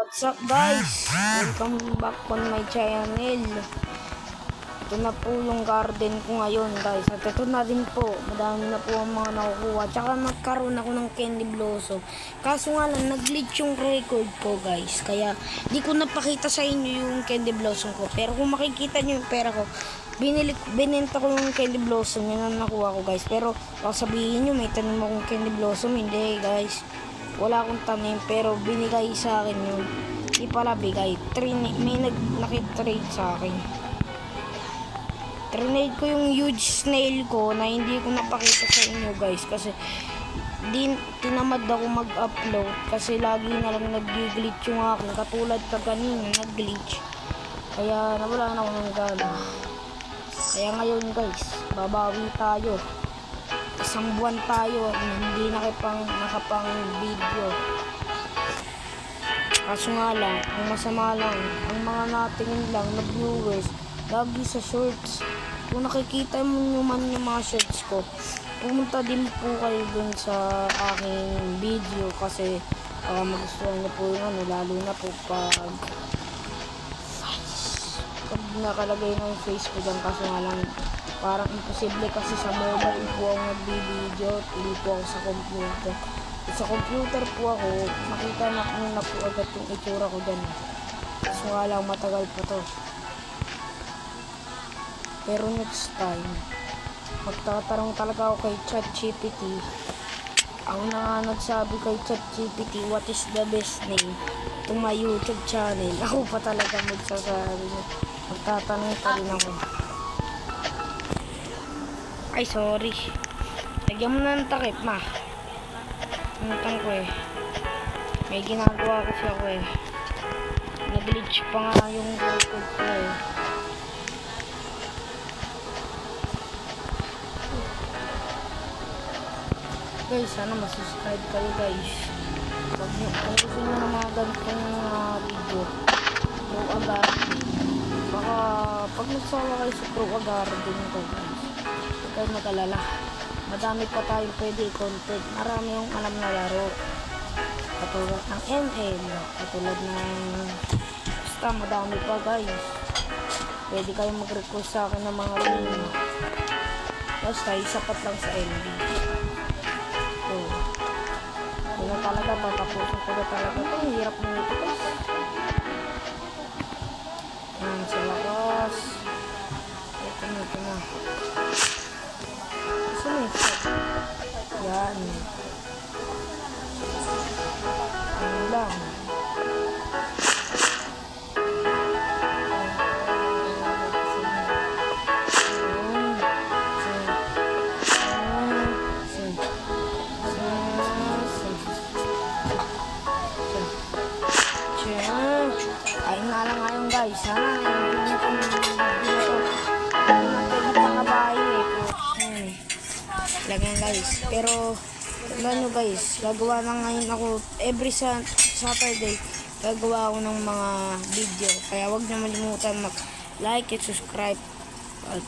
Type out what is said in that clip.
What's up guys? Welcome back on my channel. Ito na po yung garden ko ngayon guys. At ito na din po, madami na po ang mga nakukuha. Tsaka nagkaroon ako ng candy blossom. Kaso nga lang, nag-glitch yung record ko guys. Kaya di ko napakita sa inyo yung candy blossom ko. Pero kung makikita nyo yung pera ko, binenta ko yung candy blossom. Yan ang nakuha ko guys. Pero baka sabihin nyo, may tanim akong candy blossom. Hindi guys. Wala akong tanim pero binigay sa akin yun. Di pala bigay. May nakitrade sa akin. Trinade ko yung huge snail ko na hindi ko napakita sa inyo guys. Kasi tinamad ako mag-upload. Kasi lagi na lang nag-glitch yung akin. Katulad ka kanina nag-glitch. Kaya nawala na ako ng gana. Kaya ngayon guys, babawi tayo. Isang buwan tayo hindi nakapang video. Kaso nga lang, ang masama lang, ang mga natingin lang na viewers lagi sa shorts. Kung nakikita mo naman yung mga shorts ko, pumunta din po kayo dun sa aking video kasi magustuhan niyo po yung lalo na po pag nakalagay ng face ko dyan. Kaso nga lang, parang imposible kasi sa mobile po ako nag-video, hindi po ako sa computer. Sa computer po ako, makita na po agad yung itsura ko dyan. So nga lang, matagal pa to. Pero next time, magtatanong talaga ako kay ChatGPT. Ako na nga nagsabi kay ChatGPT, what is the best name to my YouTube channel? Ako pa talaga magsasabi niya. Magtatanong pa rin ako. Ay, sorry. Lagyan mo na ng takip, ma. Nantang ko eh. May ginagawa kasi ako eh. Nag-glitch pa nga yung record ko eh. Guys, sana masubscribe kayo guys. Kung gusto nyo ng mga ganitong video, Pro Agarden. Baka pag nagsawa kayo sa Pro Agarden ko guys, huwag kayo mag-alala. Madami pa tayong pwede i-content. Marami yung alam na laro. Katulad ng ML. Katulad ng basta madami pa guys. Pwede kayong mag-request sa akin ng mga game. Basta isapat lang sa MB. So, yun na talaga. Tatapusin ko na talaga. Ito, hirap mo ito guys. Yan, sa lakas. Ito na. Yan. Ano lang. Ayun nga lang ngayon guys. Sana lagyan guys. Pero ano guys, gagawa na ngayon ako every Saturday, gagawa ako ng mga video. Kaya wag na malimutan mag like at subscribe at